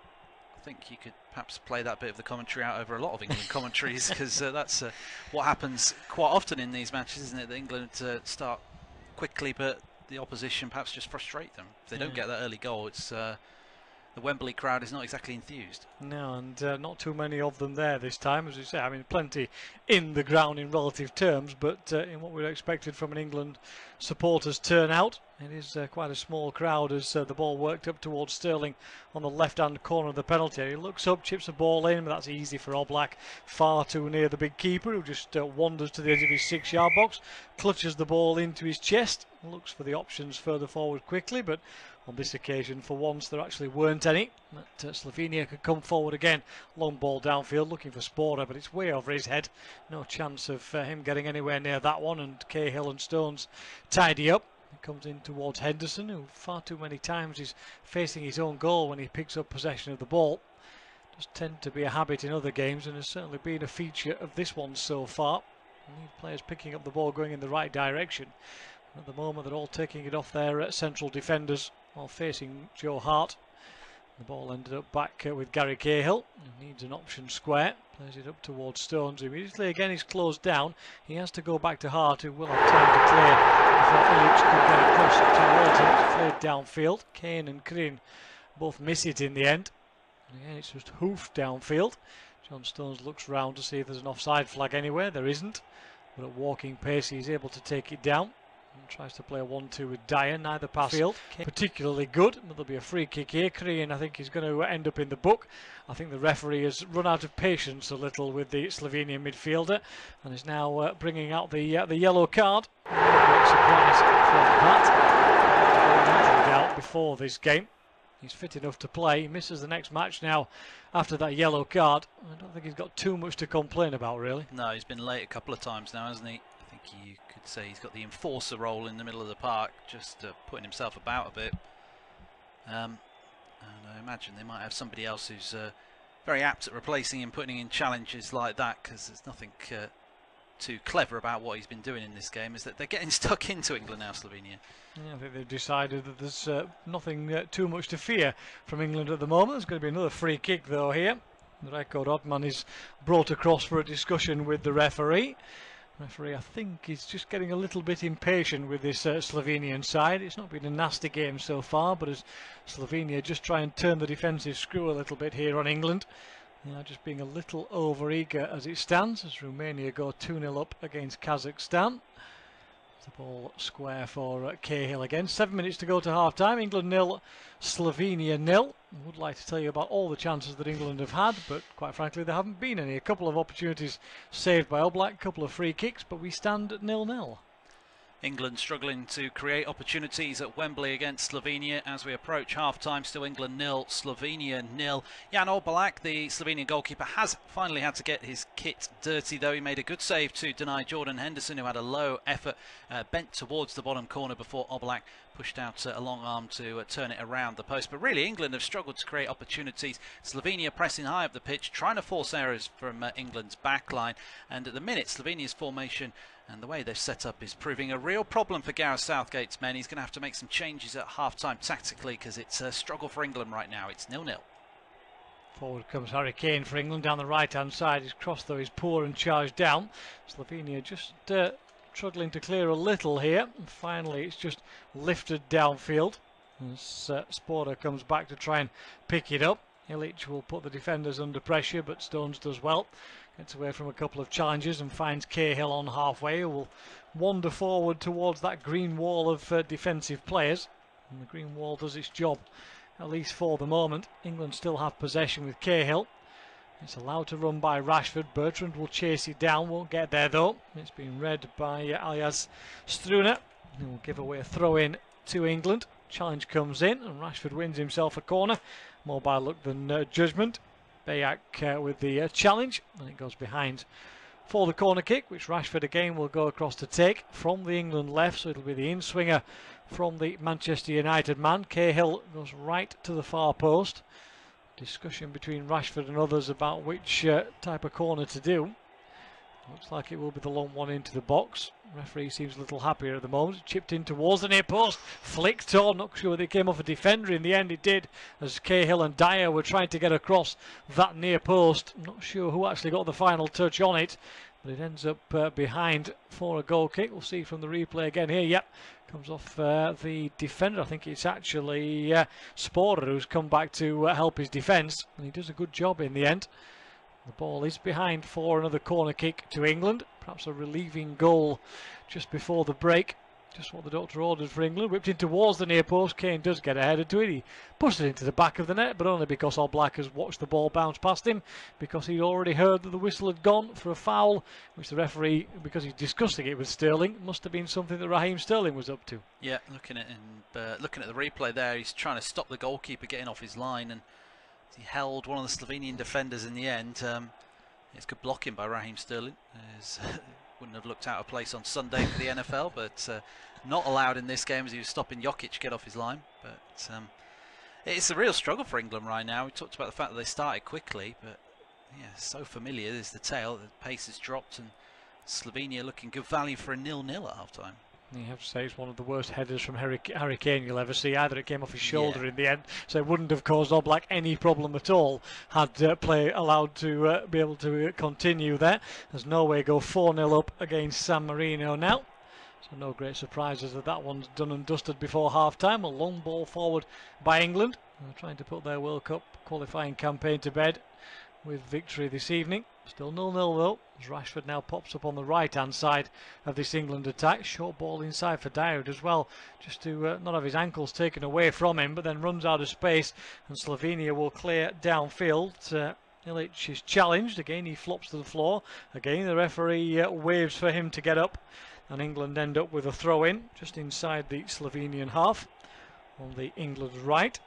I think you could perhaps play that bit of the commentary out over a lot of England commentaries, because that's what happens quite often in these matches, isn't it? That England start quickly, but the opposition perhaps just frustrate them. If they don't get that early goal, it's the Wembley crowd is not exactly enthused. No, and not too many of them there this time, as you say. I mean, plenty in the ground in relative terms, but in what we expected from an England supporters turnout, it is quite a small crowd as the ball worked up towards Sterling on the left-hand corner of the penalty area. He looks up, chips the ball in, but that's easy for Oblak. Far too near the big keeper, who just wanders to the edge of his 6-yard box, clutches the ball into his chest, looks for the options further forward quickly, but on this occasion, for once, there actually weren't any. But Slovenia could come forward again. Long ball downfield, looking for Spora, but it's way over his head. No chance of him getting anywhere near that one, and Cahill and Stones tidy up. He comes in towards Henderson, who far too many times is facing his own goal when he picks up possession of the ball. Does tend to be a habit in other games, and has certainly been a feature of this one so far. And players picking up the ball, going in the right direction. At the moment, they're all taking it off their central defenders while facing Joe Hart. The ball ended up back with Gary Cahill. He needs an option square. Plays it up towards Stones. Immediately again he's closed down. He has to go back to Hart, who will have time to clear before Illich could get across towards him. It's cleared downfield. Kane and Krin both miss it in the end. And again it's just hoofed downfield. John Stones looks round to see if there's an offside flag anywhere. There isn't. But at walking pace he's able to take it down. And tries to play a 1-2 with Dyer, neither pass field particularly good, but there'll be a free kick here. Korean, I think, is going to end up in the book. I think the referee has run out of patience a little with the Slovenian midfielder and is now bringing out the yellow card. Surprise from that. Out before this game. He's fit enough to play. He misses the next match now after that yellow card. I don't think he's got too much to complain about, really. No, he's been late a couple of times now, hasn't he? I think you could say he's got the enforcer role in the middle of the park, just putting himself about a bit. And I imagine they might have somebody else who's very apt at replacing him, putting in challenges like that, because there's nothing too clever about what he's been doing in this game. Is that they're getting stuck into England now, Slovenia. Yeah, I think they've decided that there's nothing too much to fear from England at the moment. There's going to be another free kick though here. The record Odman is brought across for a discussion with the referee. Referee, I think, is just getting a little bit impatient with this Slovenian side. It's not been a nasty game so far, but as Slovenia just try and turn the defensive screw a little bit here on England, just being a little over-eager as it stands, as Romania go 2-0 up against Kazakhstan. The ball square for Cahill again. 7 minutes to go to half-time. England 0, Slovenia 0. I would like to tell you about all the chances that England have had, but quite frankly there haven't been any. A couple of opportunities saved by Oblak, a couple of free kicks, but we stand at 0-0. England struggling to create opportunities at Wembley against Slovenia as we approach half-time. Still England 0, Slovenia 0. Jan Oblak, the Slovenian goalkeeper, has finally had to get his kit dirty, though. He made a good save to deny Jordan Henderson, who had a low effort, bent towards the bottom corner before Oblak pushed out a long arm to turn it around the post. But really, England have struggled to create opportunities. Slovenia pressing high up the pitch, trying to force errors from England's back line. And at the minute, Slovenia's formation and the way they've set up is proving a real problem for Gareth Southgate's men. He's going to have to make some changes at half-time tactically, because it's a struggle for England right now. It's 0-0. Forward comes Harry Kane for England down the right-hand side. His cross, though, is poor and charged down. Slovenia just struggling to clear a little here. And finally, it's just lifted downfield as Spora comes back to try and pick it up. Illich will put the defenders under pressure, but Stones does well. Gets away from a couple of challenges and finds Cahill on halfway, who will wander forward towards that green wall of defensive players. And the green wall does its job, at least for the moment. England still have possession with Cahill. It's allowed to run by Rashford. Bertrand will chase it down, won't get there though. It's been read by Aljaz Struna, who will give away a throw in to England. Challenge comes in and Rashford wins himself a corner. More by luck than judgment. Bayak with the challenge, and it goes behind for the corner kick, which Rashford again will go across to take from the England left, so it'll be the in-swinger from the Manchester United man. Cahill goes right to the far post. Discussion between Rashford and others about which type of corner to do. Looks like it will be the long one into the box. Referee seems a little happier at the moment. Chipped in towards the near post, flicked on. Not sure whether it came off a defender. In the end it did, as Cahill and Dyer were trying to get across that near post. I'm not sure who actually got the final touch on it, but it ends up behind for a goal kick. We'll see from the replay again here. Yep, comes off the defender. I think it's actually Sporer who's come back to help his defence, and he does a good job in the end. The ball is behind for another corner kick to England. Perhaps a relieving goal just before the break. Just what the doctor ordered for England. Whipped in towards the near post. Kane does get ahead to it. He pushed it into the back of the net, but only because All Black has watched the ball bounce past him, because he'd already heard that the whistle had gone for a foul, which the referee, because he's discussing it with Sterling, must have been something that Raheem Sterling was up to. Yeah, looking at the replay there, he's trying to stop the goalkeeper getting off his line, and he held one of the Slovenian defenders in the end. It's good blocking by Raheem Sterling. Wouldn't have looked out of place on Sunday for the NFL, but not allowed in this game as he was stopping Jokic get off his line. But it's a real struggle for England right now. We talked about the fact that they started quickly, but yeah, so familiar is the tale. The pace has dropped, and Slovenia looking good value for a 0-0 at half-time. You have to say it's one of the worst headers from Harry Kane you'll ever see. Either it came off his shoulder in the end, so it wouldn't have caused All Black any problem at all had play allowed to be able to continue there. As Norway go 4-0 up against San Marino now. So no great surprises that one's done and dusted before half-time. A long ball forward by England. They're trying to put their World Cup qualifying campaign to bed with victory this evening. Still 0-0 though, as Rashford now pops up on the right-hand side of this England attack. Short ball inside for Dyer as well, just to not have his ankles taken away from him, but then runs out of space, and Slovenia will clear downfield. Ilic is challenged. Again, he flops to the floor. Again, the referee waves for him to get up, and England end up with a throw-in just inside the Slovenian half on the England's right.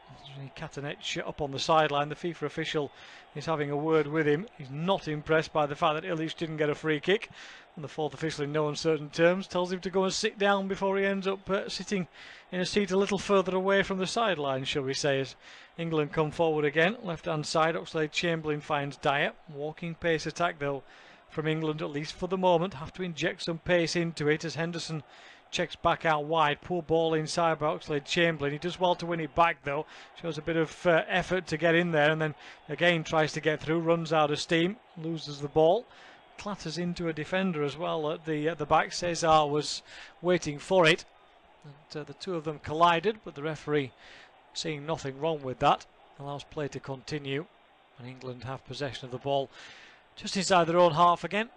Katanec up on the sideline. The FIFA official is having a word with him. He's not impressed by the fact that Ilic didn't get a free kick, and the fourth official, in no uncertain terms, tells him to go and sit down before he ends up sitting in a seat a little further away from the sideline, shall we say, as England come forward again. Left hand side, Oxlade-Chamberlain finds Dyer. Walking pace attack though from England, at least for the moment. Have to inject some pace into it as Henderson checks back out wide. Poor ball inside by Oxlade-Chamberlain. He does well to win it back though. Shows a bit of effort to get in there, and then again tries to get through. Runs out of steam. Loses the ball. Clatters into a defender as well at the back. Cesar was waiting for it. And, the two of them collided, but the referee, seeing nothing wrong with that, allows play to continue. And England have possession of the ball just inside their own half again.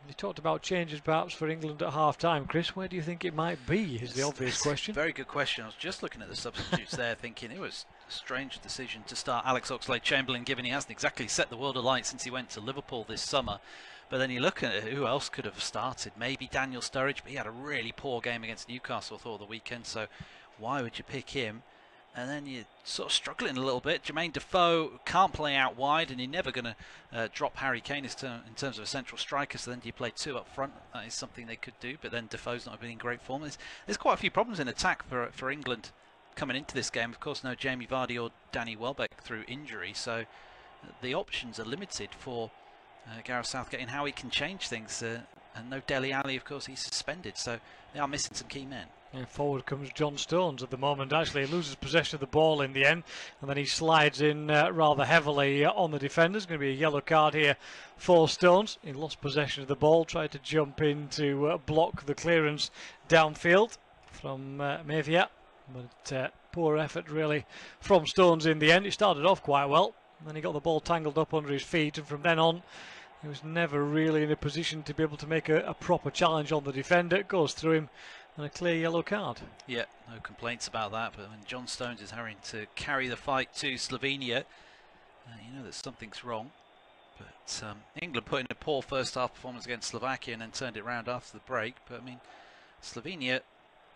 You talked about changes perhaps for England at half-time. Chris, where do you think it might be is the obvious question. Very good question. I was just looking at the substitutes there thinking it was a strange decision to start Alex Oxlade-Chamberlain, given he hasn't exactly set the world alight since he went to Liverpool this summer. But then you look at it, who else could have started? Maybe Daniel Sturridge, but he had a really poor game against Newcastle, I thought, the weekend, so why would you pick him? And then you're sort of struggling a little bit. Jermaine Defoe can't play out wide, and you're never going to drop Harry Kane in terms of a central striker, so then do you play two up front? That is something they could do, but then Defoe's not been in great form. There's quite a few problems in attack for England coming into this game. Of course, no Jamie Vardy or Danny Welbeck through injury, so the options are limited for Gareth Southgate in how he can change things. And no Dele Alli, of course, he's suspended, so they are missing some key men. Yeah, forward comes John Stones at the moment. Actually, he loses possession of the ball in the end, and then he slides in rather heavily on the defenders. Going to be a yellow card here for Stones. He lost possession of the ball, tried to jump in to block the clearance downfield from Mevia, but poor effort really from Stones in the end. He started off quite well, and then he got the ball tangled up under his feet, and from then on He was never really in a position to be able to make a proper challenge on the defender. It goes through him, and a clear yellow card. Yeah, no complaints about that, but when John Stones is having to carry the fight to Slovenia, you know that something's wrong. But England put in a poor first half performance against Slovakia and then turned it round after the break. But I mean, Slovenia,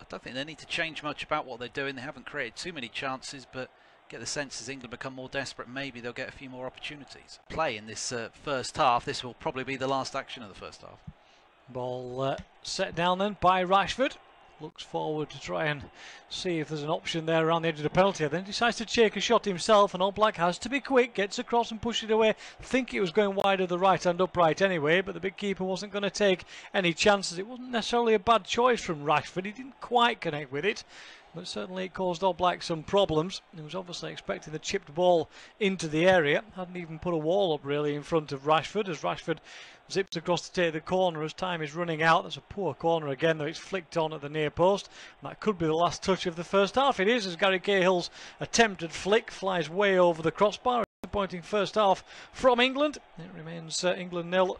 I don't think they need to change much about what they're doing. They haven't created too many chances, but get the sense as England become more desperate, maybe they'll get a few more opportunities. Play in this first half. This will probably be the last action of the first half. Ball set down then by Rashford. Looks forward to try and see if there's an option there around the edge of the penalty area. Then decides to take a shot himself, and All Black has to be quick. Gets across and pushes it away. I think it was going wide of the right hand upright anyway, but the big keeper wasn't going to take any chances. It wasn't necessarily a bad choice from Rashford. He didn't quite connect with it, but certainly it caused All Black some problems. He was obviously expecting the chipped ball into the area. Hadn't even put a wall up really in front of Rashford, as Rashford zips across to take the corner as time is running out. That's a poor corner again, though it's flicked on at the near post. And that could be the last touch of the first half. It is, as Gary Cahill's attempted flick flies way over the crossbar. Disappointing first half from England. It remains England 0,